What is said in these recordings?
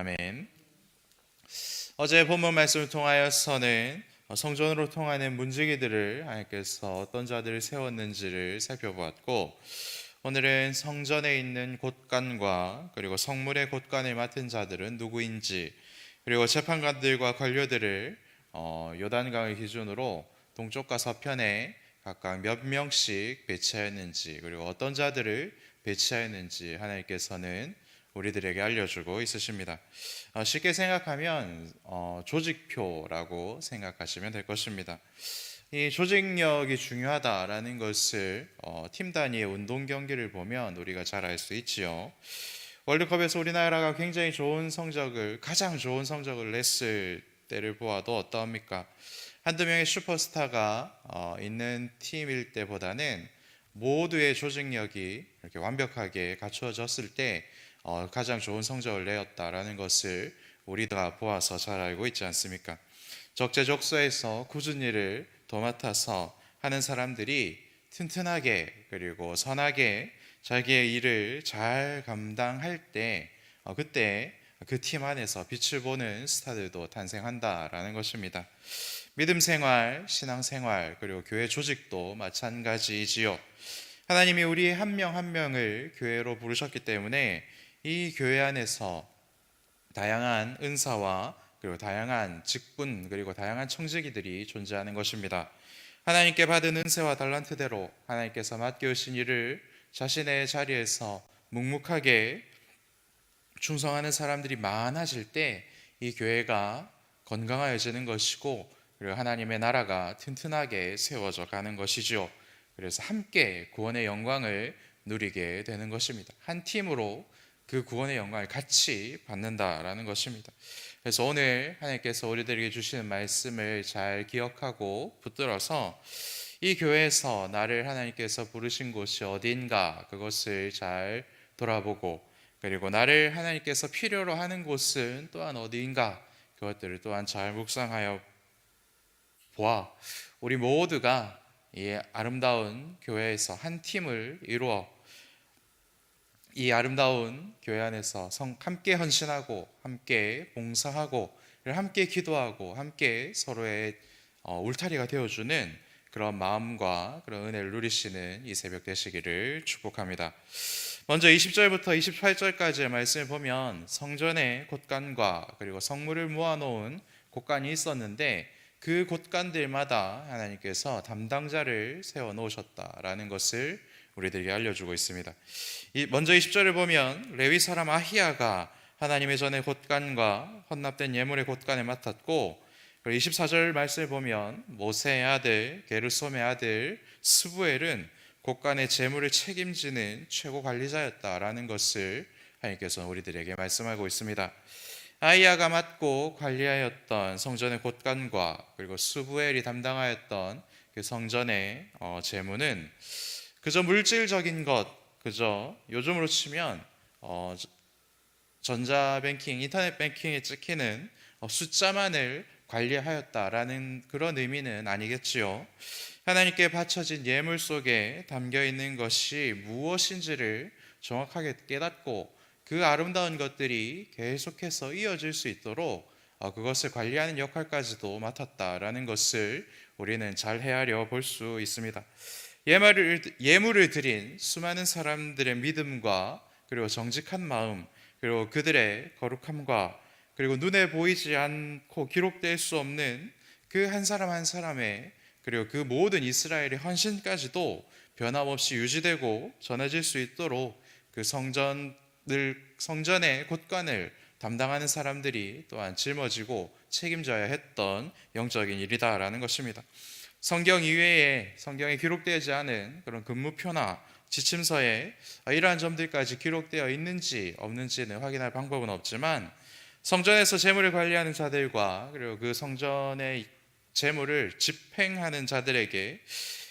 아멘. 어제 본문 말씀을 통하여서는 성전으로 통하는 문지기들을 하나님께서 어떤 자들을 세웠는지를 살펴보았고, 오늘은 성전에 있는 곳간과 그리고 성물의 곳간을 맡은 자들은 누구인지, 그리고 재판관들과 관료들을 요단강을 기준으로 동쪽과 서편에 각각 몇 명씩 배치하였는지, 그리고 어떤 자들을 배치하였는지 하나님께서는 우리들에게 알려주고 있으십니다. 쉽게 생각하면 조직표라고 생각하시면 될 것입니다. 이 조직력이 중요하다라는 것을 팀 단위의 운동 경기를 보면 우리가 잘 알 수 있지요. 월드컵에서 우리나라가 굉장히 가장 좋은 성적을 냈을 때를 보아도 어떠합니까? 한두 명의 슈퍼스타가 있는 팀일 때보다는 모두의 조직력이 이렇게 완벽하게 갖추어졌을 때 가장 좋은 성적을 내었다라는 것을 우리가 보아서 잘 알고 있지 않습니까? 적재적소에서 굳은 일을 도맡아서 하는 사람들이 튼튼하게 그리고 선하게 자기의 일을 잘 감당할 때 그때 그 팀 안에서 빛을 보는 스타들도 탄생한다라는 것입니다. 믿음 생활, 신앙 생활, 그리고 교회 조직도 마찬가지이지요. 하나님이 우리 한 명 한 명을 교회로 부르셨기 때문에 이 교회 안에서 다양한 은사와 그리고 다양한 직분 그리고 다양한 청지기들이 존재하는 것입니다. 하나님께 받은 은혜와 달란트대로 하나님께서 맡겨주신 일을 자신의 자리에서 묵묵하게 충성하는 사람들이 많아질 때 이 교회가 건강해지는 것이고, 그리고 하나님의 나라가 튼튼하게 세워져 가는 것이죠. 그래서 함께 구원의 영광을 누리게 되는 것입니다. 한 팀으로 그 구원의 영광을 같이 받는다라는 것입니다. 그래서 오늘 하나님께서 우리들에게 주시는 말씀을 잘 기억하고 붙들어서 이 교회에서 나를 하나님께서 부르신 곳이 어디인가 그것을 잘 돌아보고, 그리고 나를 하나님께서 필요로 하는 곳은 또한 어디인가 그것들을 또한 잘 묵상하여 보아 우리 모두가 이 아름다운 교회에서 한 팀을 이루어 이 아름다운 교회 안에서 함께 헌신하고 함께 봉사하고 함께 기도하고 함께 서로의 울타리가 되어주는 그런 마음과 그런 은혜를 누리시는 이 새벽 되시기를 축복합니다. 먼저 20절부터 28절까지의 말씀을 보면 성전의 곳간과 그리고 성물을 모아놓은 곳간이 있었는데 그 곳간들마다 하나님께서 담당자를 세워놓으셨다라는 것을 우리들에게 알려주고 있습니다. 먼저 20절을 보면 레위 사람 아히야가 하나님의 전의 곳간과 헌납된 예물의 곳간을 맡았고, 24절 말씀을 보면 모세의 아들 게르솜의 아들 스부엘은 곳간의 재물을 책임지는 최고 관리자였다라는 것을 하나님께서 우리들에게 말씀하고 있습니다. 아히야가 맡고 관리하였던 성전의 곳간과 그리고 스부엘이 담당하였던 그 성전의 재물은 그저 물질적인 것, 그저 요즘으로 치면 전자뱅킹, 인터넷 뱅킹에 찍히는 숫자만을 관리하였다라는 그런 의미는 아니겠지요. 하나님께 바쳐진 예물 속에 담겨 있는 것이 무엇인지를 정확하게 깨닫고 그 아름다운 것들이 계속해서 이어질 수 있도록 그것을 관리하는 역할까지도 맡았다라는 것을 우리는 잘 헤아려 볼 수 있습니다. 예물을 드린 수많은 사람들의 믿음과 그리고 정직한 마음, 그리고 그들의 거룩함과 그리고 눈에 보이지 않고 기록될 수 없는 그 한 사람 한 사람의 그리고 그 모든 이스라엘의 헌신까지도 변함없이 유지되고 전해질 수 있도록 그 성전의 곳간을 담당하는 사람들이 또한 짊어지고 책임져야 했던 영적인 일이다라는 것입니다. 성경 이외에 성경에 기록되지 않은 그런 근무표나 지침서에 이러한 점들까지 기록되어 있는지 없는지는 확인할 방법은 없지만, 성전에서 재물을 관리하는 자들과 그리고 그 성전의 재물을 집행하는 자들에게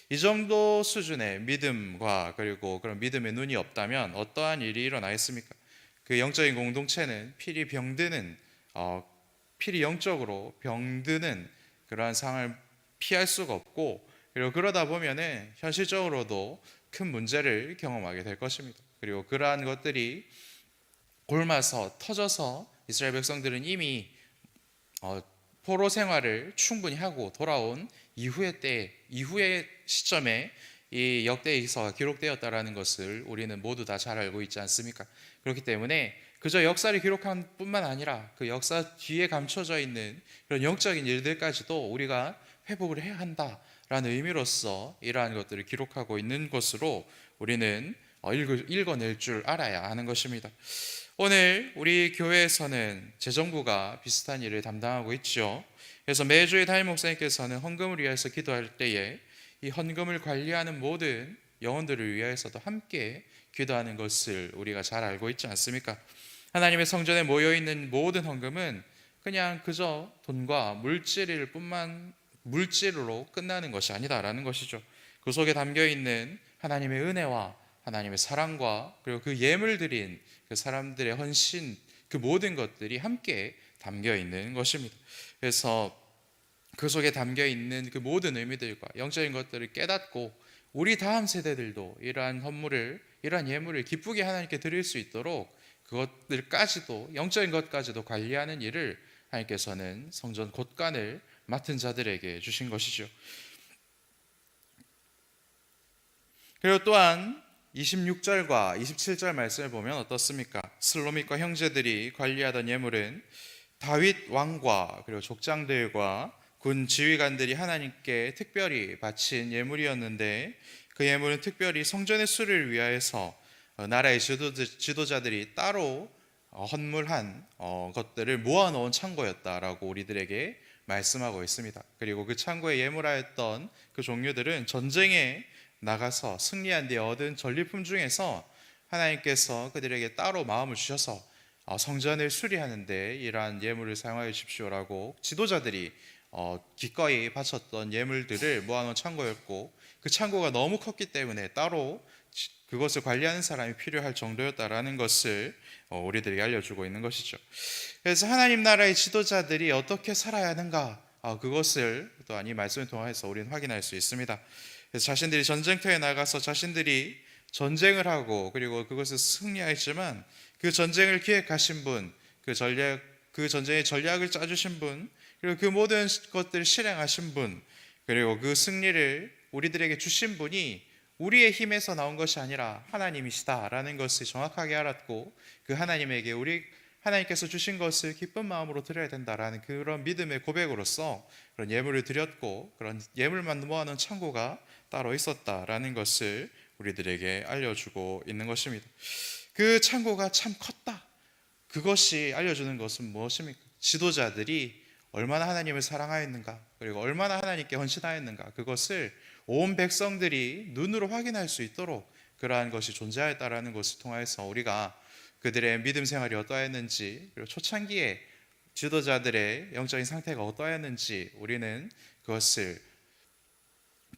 이 정도 수준의 믿음과 그리고 그런 믿음의 눈이 없다면 어떠한 일이 일어나겠습니까? 그 영적인 공동체는 필히 영적으로 병드는 그러한 상황을 피할 수가 없고, 그리고 그러다 보면은 현실적으로도 큰 문제를 경험하게 될 것입니다. 그리고 그러한 것들이 골마서 터져서 이스라엘 백성들은 이미 포로 생활을 충분히 하고 돌아온 이후의 시점에 이 역대기서가 기록되었다라는 것을 우리는 모두 다 잘 알고 있지 않습니까? 그렇기 때문에 그저 역사를 기록한 뿐만 아니라 그 역사 뒤에 감춰져 있는 그런 영적인 일들까지도 우리가 회복을 해야 한다라는 의미로서 이러한 것들을 기록하고 있는 것으로 우리는 읽어낼 줄 알아야 하는 것입니다. 오늘 우리 교회에서는 재정부가 비슷한 일을 담당하고 있죠. 그래서 매주에 담임 목사님께서는 헌금을 위해서 기도할 때에 이 헌금을 관리하는 모든 영혼들을 위해서도 함께 기도하는 것을 우리가 잘 알고 있지 않습니까? 하나님의 성전에 모여있는 모든 헌금은 그냥 그저 돈과 물질로 끝나는 것이 아니다라는 것이죠. 그 속에 담겨있는 하나님의 은혜와 하나님의 사랑과 그리고 그 예물 드린 그 사람들의 헌신, 그 모든 것들이 함께 담겨 있는 것입니다. 그래서 그 속에 담겨 있는 그 모든 의미들과 영적인 것들을 깨닫고 우리 다음 세대들도 이러한 예물을 기쁘게 하나님께 드릴 수 있도록 그것들까지도, 영적인 것까지도 관리하는 일을 하나님께서는 성전 곳간을 맡은 자들에게 주신 것이죠. 그리고 또한 26절과 27절 말씀을 보면 어떻습니까? 슬로믹과 형제들이 관리하던 예물은 다윗 왕과 그리고 족장들과 군 지휘관들이 하나님께 특별히 바친 예물이었는데, 그 예물은 특별히 성전의 수를 위하여서 나라의 지도자들이 따로 헌물한 것들을 모아놓은 창고였다라고 우리들에게 말씀하고 있습니다. 그리고 그 창고에 예물하였던 그 종류들은 전쟁에 나가서 승리한 뒤에 얻은 전리품 중에서 하나님께서 그들에게 따로 마음을 주셔서 성전을 수리하는데 이러한 예물을 사용하여 주십시오라고 지도자들이 기꺼이 바쳤던 예물들을 모아놓은 창고였고, 그 창고가 너무 컸기 때문에 따로 그것을 관리하는 사람이 필요할 정도였다라는 것을 우리들에게 알려주고 있는 것이죠. 그래서 하나님 나라의 지도자들이 어떻게 살아야 하는가, 그것을 또한 이 말씀을 통해서 우리는 확인할 수 있습니다. 그래서 자신들이 전쟁터에 나가서 자신들이 전쟁을 하고 그리고 그것을 승리했지만 그 전쟁을 기획하신 분, 그 전쟁의 전략을 짜주신 분, 그리고 그 모든 것들을 실행하신 분, 그리고 그 승리를 우리들에게 주신 분이 우리의 힘에서 나온 것이 아니라 하나님이시다라는 것을 정확하게 알았고, 그 하나님께서 주신 것을 기쁜 마음으로 드려야 된다라는 그런 믿음의 고백으로서 그런 예물을 드렸고, 그런 예물만 모아놓은 창고가 따로 있었다라는 것을 우리들에게 알려주고 있는 것입니다. 그 창고가 참 컸다. 그것이 알려주는 것은 무엇입니까? 지도자들이 얼마나 하나님을 사랑하였는가, 그리고 얼마나 하나님께 헌신하였는가, 그것을 온 백성들이 눈으로 확인할 수 있도록 그러한 것이 존재하였다라는 것을 통해서 우리가 그들의 믿음 생활이 어떠했는지, 그리고 초창기에 지도자들의 영적인 상태가 어떠했는지 우리는 그것을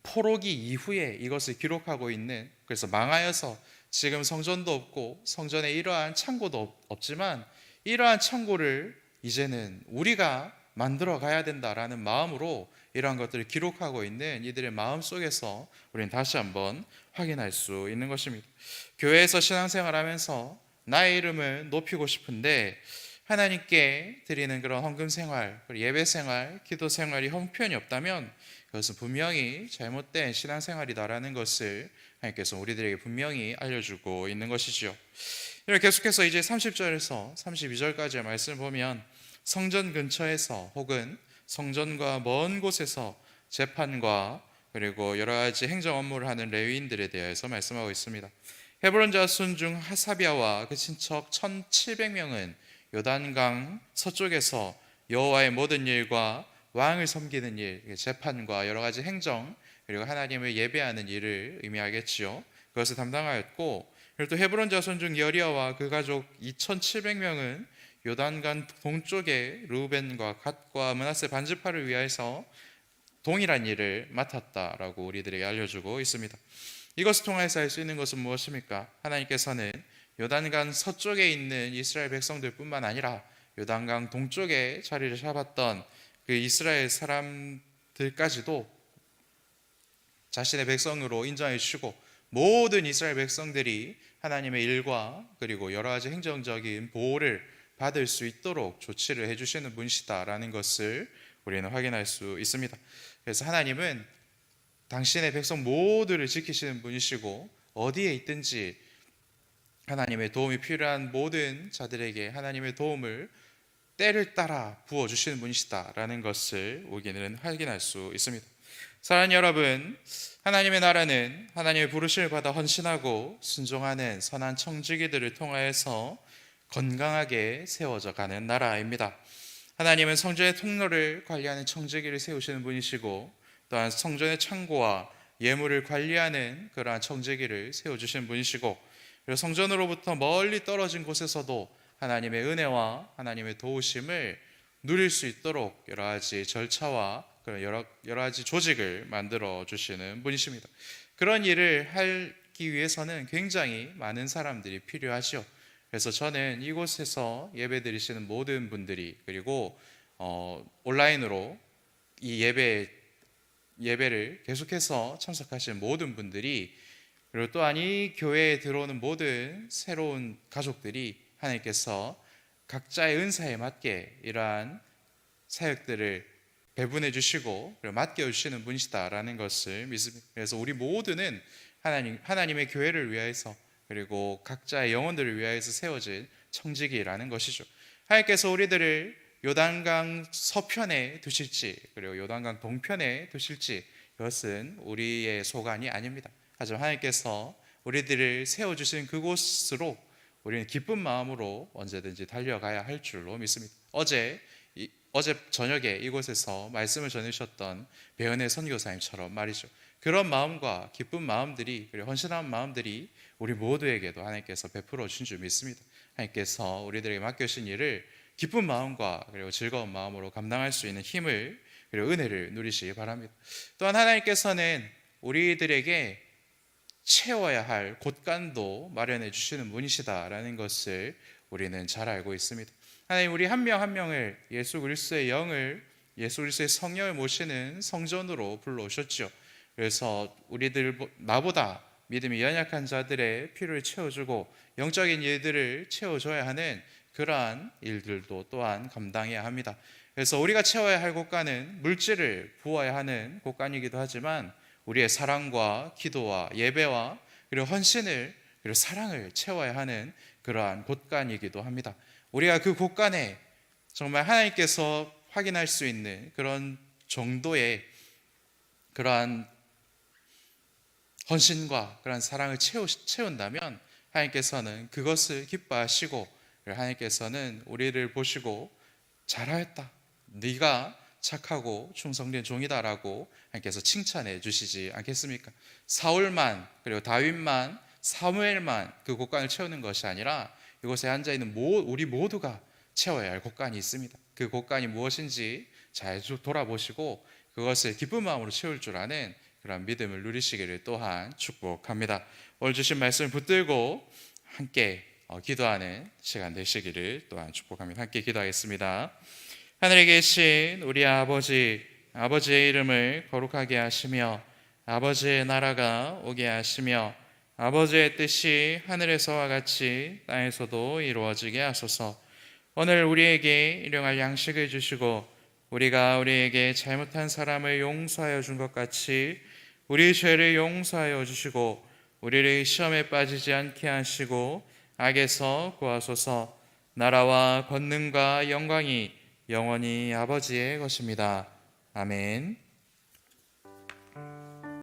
포로기 이후에 이것을 기록하고 있는, 그래서 망하여서 지금 성전도 없고 성전에 이러한 창고도 없지만 이러한 창고를 이제는 우리가 만들어 가야 된다라는 마음으로 이러한 것들을 기록하고 있는 이들의 마음 속에서 우리는 다시 한번 확인할 수 있는 것입니다. 교회에서 신앙생활하면서 나의 이름을 높이고 싶은데 하나님께 드리는 그런 헌금 생활, 예배 생활, 기도 생활이 형편이 없다면 그것은 분명히 잘못된 신앙생활이다라는 것을 하나님께서 우리들에게 분명히 알려주고 있는 것이죠. 계속해서 이제 30절에서 32절까지의 말씀을 보면 성전 근처에서 혹은 성전과 먼 곳에서 재판과 그리고 여러 가지 행정 업무를 하는 레위인들에 대해서 말씀하고 있습니다. 헤브론 자손 중 하사비아와 그 친척 1700명은 요단강 서쪽에서 여호와의 모든 일과 왕을 섬기는 일, 재판과 여러 가지 행정, 그리고 하나님을 예배하는 일을 의미하겠지요. 그것을 담당하였고, 그리고 또 헤브론 자손 중 여리야와 그 가족 2700명은 요단강 동쪽에 르우벤과 갓과 므낫세 반지파를 위하여서 동일한 일을 맡았다라고 우리들에게 알려주고 있습니다. 이것을 통해서 알 수 있는 것은 무엇입니까? 하나님께서는 요단강 서쪽에 있는 이스라엘 백성들뿐만 아니라 요단강 동쪽에 자리를 잡았던 그 이스라엘 사람들까지도 자신의 백성으로 인정해 주시고, 모든 이스라엘 백성들이 하나님의 일과 그리고 여러 가지 행정적인 보호를 받을 수 있도록 조치를 해주시는 분이시다라는 것을 우리는 확인할 수 있습니다. 그래서 하나님은 당신의 백성 모두를 지키시는 분이시고 어디에 있든지 하나님의 도움이 필요한 모든 자들에게 하나님의 도움을 때를 따라 부어주시는 분이시다라는 것을 우리는 확인할 수 있습니다. 사랑하는 여러분, 하나님의 나라는 하나님의 부르심을 받아 헌신하고 순종하는 선한 청지기들을 통하여서 건강하게 세워져 가는 나라입니다. 하나님은 성전의 통로를 관리하는 청지기를 세우시는 분이시고 또한 성전의 창고와 예물을 관리하는 그러한 청지기를 세워주시는 분이시고 그리고 성전으로부터 멀리 떨어진 곳에서도 하나님의 은혜와 하나님의 도우심을 누릴 수 있도록 여러 가지 절차와 여러 가지 조직을 만들어 주시는 분이십니다. 그런 일을 하기 위해서는 굉장히 많은 사람들이 필요하죠. 그래서 저는 이곳에서 예배드리시는 모든 분들이 그리고 온라인으로 이 예배를 계속해서 참석하시는 모든 분들이 그리고 또한 이 교회에 들어오는 모든 새로운 가족들이 하나님께서 각자의 은사에 맞게 이러한 사역들을 배분해 주시고 맡겨 주시는 분이시다라는 것을 믿습니다. 그래서 우리 모두는 하나님의 교회를 위하여서 그리고 각자의 영혼들을 위하여서 세워진 청지기라는 것이죠. 하나님께서 우리들을 요단강 서편에 두실지 그리고 요단강 동편에 두실지 이것은 우리의 소관이 아닙니다. 하지만 하나님께서 우리들을 세워주신 그곳으로 우리는 기쁜 마음으로 언제든지 달려가야 할 줄로 믿습니다. 어제 저녁에 이곳에서 말씀을 전해주셨던 배은혜 선교사님처럼 말이죠. 그런 마음과 기쁜 마음들이 그리고 헌신한 마음들이 우리 모두에게도 하나님께서 베풀어 주신 줄 믿습니다. 하나님께서 우리들에게 맡겨주신 일을 기쁜 마음과 그리고 즐거운 마음으로 감당할 수 있는 힘을 그리고 은혜를 누리시기 바랍니다. 또한 하나님께서는 우리들에게 채워야 할 곳간도 마련해 주시는 분이시다라는 것을 우리는 잘 알고 있습니다. 하나님 우리 한 명 한 명을 예수 그리스도의 영을 예수 그리스도의 성령을 모시는 성전으로 불러오셨죠. 그래서 나보다 믿음이 연약한 자들의 필요를 채워주고 영적인 일들을 채워줘야 하는 그러한 일들도 또한 감당해야 합니다. 그래서 우리가 채워야 할 곳간은 물질을 부어야 하는 곳간이기도 하지만 우리의 사랑과 기도와 예배와 그리고 헌신을 그리고 사랑을 채워야 하는 그러한 곳간이기도 합니다. 우리가 그 곳간에 정말 하나님께서 확인할 수 있는 그런 정도의 그러한 헌신과 그러한 사랑을 채운다면 하나님께서는 그것을 기뻐하시고 하나님께서는 우리를 보시고 잘하였다, 네가 착하고 충성된 종이다라고 하나님께서 칭찬해 주시지 않겠습니까? 사울만 그리고 다윗만 사무엘만 그 곳간을 채우는 것이 아니라 이곳에 앉아있는 우리 모두가 채워야 할 곳간이 있습니다. 그 곳간이 무엇인지 잘 돌아보시고 그것을 기쁜 마음으로 채울 줄 아는 그런 믿음을 누리시기를 또한 축복합니다. 오늘 주신 말씀을 붙들고 함께 기도하는 시간 되시기를 또한 축복합니다. 함께 기도하겠습니다. 하늘에 계신 우리 아버지의 이름을 거룩하게 하시며 아버지의 나라가 오게 하시며 아버지의 뜻이 하늘에서와 같이 땅에서도 이루어지게 하소서. 오늘 우리에게 일용할 양식을 주시고 우리가 우리에게 잘못한 사람을 용서하여 준 것 같이 우리 죄를 용서하여 주시고 우리를 시험에 빠지지 않게 하시고 악에서 구하소서. 나라와 권능과 영광이 영원히 아버지의 것입니다. 아멘.